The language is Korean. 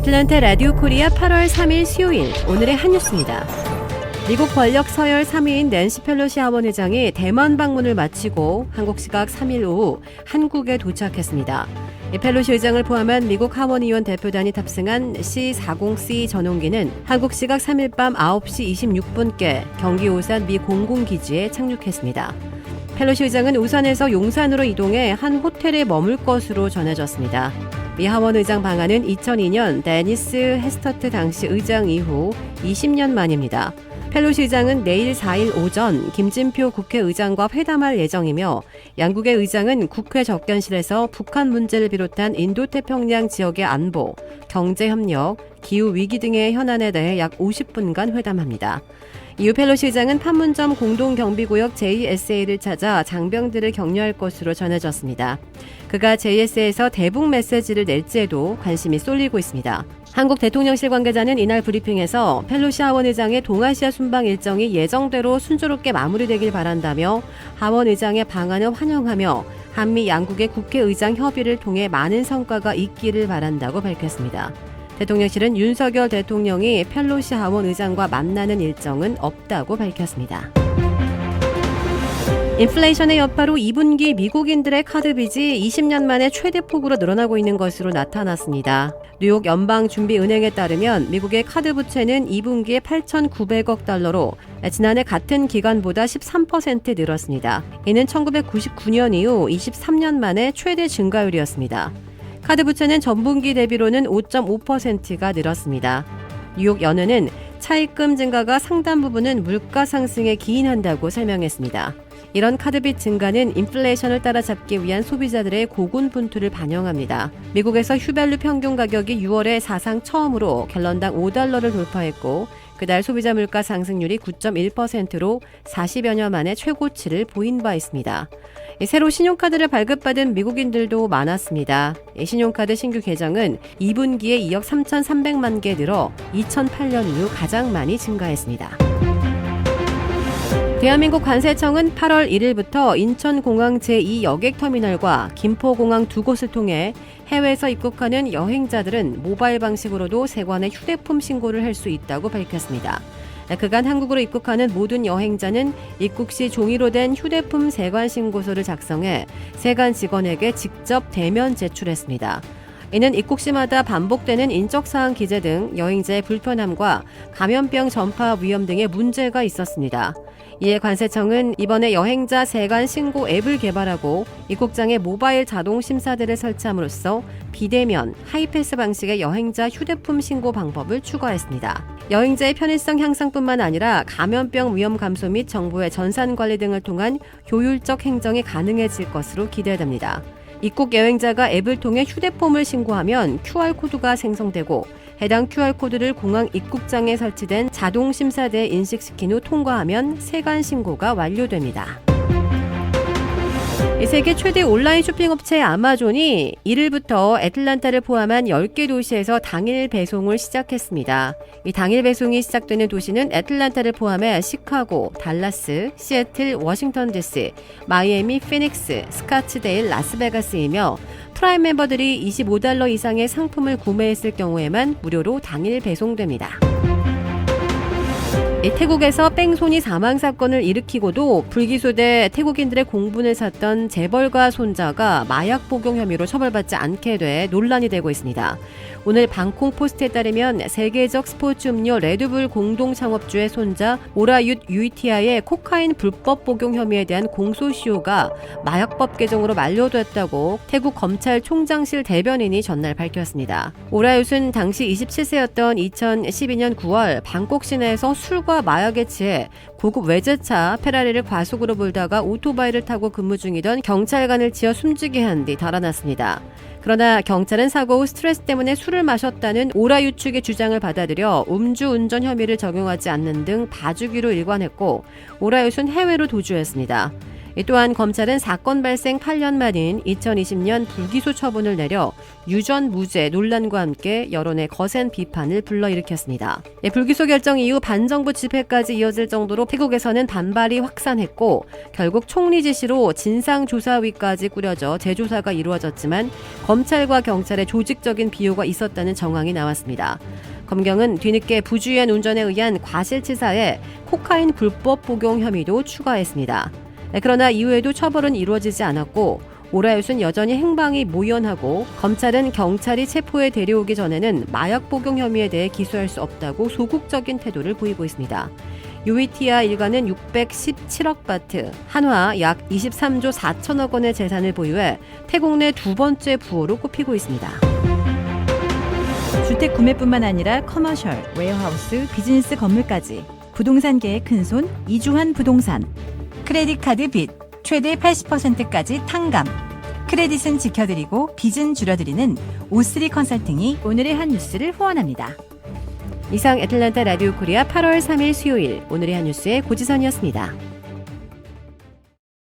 애틀랜타 라디오 코리아 8월 3일 수요일 오늘의 한 뉴스입니다. 미국 권력 서열 3위인 낸시 펠로시 하원 의장이 대만 방문을 마치고 한국 시각 3일 오후 한국에 도착했습니다. 펠로시 의장을 포함한 미국 하원의원 대표단이 탑승한 C-40C 전용기는 한국 시각 3일 밤 9시 26분께 경기 오산 미 공군기지에 착륙했습니다. 펠로시 의장은 오산에서 용산으로 이동해 한 호텔에 머물 것으로 전해졌습니다. 미 하원 의장 방한은 2002년 데니스 헤스터트 당시 의장 이후 20년 만입니다. 펠로시 의장은 내일 4일 오전 김진표 국회의장과 회담할 예정이며 양국의 의장은 국회 접견실에서 북한 문제를 비롯한 인도태평양 지역의 안보, 경제협력, 기후위기 등의 현안에 대해 약 50분간 회담합니다. 이후 펠로시 의장은 판문점 공동경비구역 JSA를 찾아 장병들을 격려할 것으로 전해졌습니다. 그가 JSA에서 대북 메시지를 낼지에도 관심이 쏠리고 있습니다. 한국 대통령실 관계자는 이날 브리핑에서 펠로시 하원 의장의 동아시아 순방 일정이 예정대로 순조롭게 마무리되길 바란다며 하원 의장의 방한을 환영하며 한미 양국의 국회의장 협의를 통해 많은 성과가 있기를 바란다고 밝혔습니다. 대통령실은 윤석열 대통령이 펠로시 하원 의장과 만나는 일정은 없다고 밝혔습니다. 인플레이션의 여파로 2분기 미국인들의 카드 빚이 20년 만에 최대폭으로 늘어나고 있는 것으로 나타났습니다. 뉴욕 연방준비은행에 따르면 미국의 카드 부채는 2분기에 8,900억 달러로 지난해 같은 기간보다 13% 늘었습니다. 이는 1999년 이후 23년 만에 최대 증가율이었습니다. 카드 부채는 전분기 대비로는 5.5%가 늘었습니다. 뉴욕 연은은 차입금 증가가 상당 부분은 물가 상승에 기인한다고 설명했습니다. 이런 카드빚 증가는 인플레이션을 따라잡기 위한 소비자들의 고군분투를 반영합니다. 미국에서 휴밸류 평균 가격이 6월에 사상 처음으로 갤런당 5달러를 돌파했고 그달 소비자 물가 상승률이 9.1%로 40여 년 만에 최고치를 보인 바 있습니다. 새로 신용카드를 발급받은 미국인들도 많았습니다. 신용카드 신규 계정은 2분기에 2억 3,300만 개 늘어 2008년 이후 가장 많이 증가했습니다. 대한민국 관세청은 8월 1일부터 인천공항 제2여객터미널과 김포공항 두 곳을 통해 해외에서 입국하는 여행자들은 모바일 방식으로도 세관에 휴대폰 신고를 할 수 있다고 밝혔습니다. 그간 한국으로 입국하는 모든 여행자는 입국 시 종이로 된 휴대폰 세관 신고서를 작성해 세관 직원에게 직접 대면 제출했습니다. 이는 입국 시마다 반복되는 인적사항 기재 등 여행자의 불편함과 감염병 전파 위험 등의 문제가 있었습니다. 이에 관세청은 이번에 여행자 세관 신고 앱을 개발하고 입국장에 모바일 자동 심사대를 설치함으로써 비대면, 하이패스 방식의 여행자 휴대폰 신고 방법을 추가했습니다. 여행자의 편의성 향상뿐만 아니라 감염병 위험 감소 및 정부의 전산 관리 등을 통한 효율적 행정이 가능해질 것으로 기대됩니다. 입국 여행자가 앱을 통해 휴대폰을 신고하면 QR코드가 생성되고 해당 QR코드를 공항 입국장에 설치된 자동 심사대에 인식시킨 후 통과하면 세관 신고가 완료됩니다. 세계 최대 온라인 쇼핑업체 아마존이 1일부터 애틀랜타를 포함한 10개 도시에서 당일 배송을 시작했습니다. 이 당일 배송이 시작되는 도시는 애틀랜타를 포함해 시카고, 달라스, 시애틀, 워싱턴 DC, 마이애미, 피닉스, 스카츠데일, 라스베가스이며 프라임 멤버들이 $25 이상의 상품을 구매했을 경우에만 무료로 당일 배송됩니다. 태국에서 뺑소니 사망 사건을 일으키고도 불기소돼 태국인들의 공분을 샀던 재벌가 손자가 마약 복용 혐의로 처벌받지 않게 돼 논란이 되고 있습니다. 오늘 방콕 포스트에 따르면 세계적 스포츠 음료 레드불 공동 창업주의 손자 오라윳 유이티아의 코카인 불법 복용 혐의에 대한 공소시효가 마약법 개정으로 만료됐다고 태국 검찰총장실 대변인이 전날 밝혔습니다. 오라윳은 당시 27세였던 2012년 9월 방콕 시내에서 술과 마약에 취해 고급 외제차 페라리를 과속으로 몰다가 오토바이를 타고 근무 중이던 경찰관을 치어 숨지게 한 뒤 달아났습니다. 그러나 경찰은 사고 후 스트레스 때문에 술을 마셨다는 오라윳 측의 주장을 받아들여 음주운전 혐의를 적용하지 않는 등 봐주기로 일관했고 오라윳은 해외로 도주했습니다. 또한 검찰은 사건 발생 8년 만인 2020년 불기소 처분을 내려 유전 무죄 논란과 함께 여론의 거센 비판을 불러일으켰습니다. 불기소 결정 이후 반정부 집회까지 이어질 정도로 태국에서는 반발이 확산했고 결국 총리 지시로 진상조사위까지 꾸려져 재조사가 이루어졌지만 검찰과 경찰의 조직적인 비호가 있었다는 정황이 나왔습니다. 검경은 뒤늦게 부주의한 운전에 의한 과실치사에 코카인 불법 복용 혐의도 추가했습니다. 그러나 이후에도 처벌은 이루어지지 않았고 오라이웃은 여전히 행방이 모연하고 검찰은 경찰이 체포에 데려오기 전에는 마약 복용 혐의에 대해 기소할 수 없다고 소극적인 태도를 보이고 있습니다. 유이티아 일가는 617억 바트, 한화 약 23조 4천억 원의 재산을 보유해 태국 내 두 번째 부호로 꼽히고 있습니다. 주택 구매뿐만 아니라 커머셜, 웨어하우스, 비즈니스 건물까지 부동산계의 큰손 이주환 부동산. 크레딧 카드 빚 최대 80%까지 탕감. 크레딧은 지켜드리고 빚은 줄여드리는 O3 컨설팅이 오늘의 한 뉴스를 후원합니다. 이상 애틀랜타 라디오 코리아 8월 3일 수요일 오늘의 한 뉴스의 고지선이었습니다.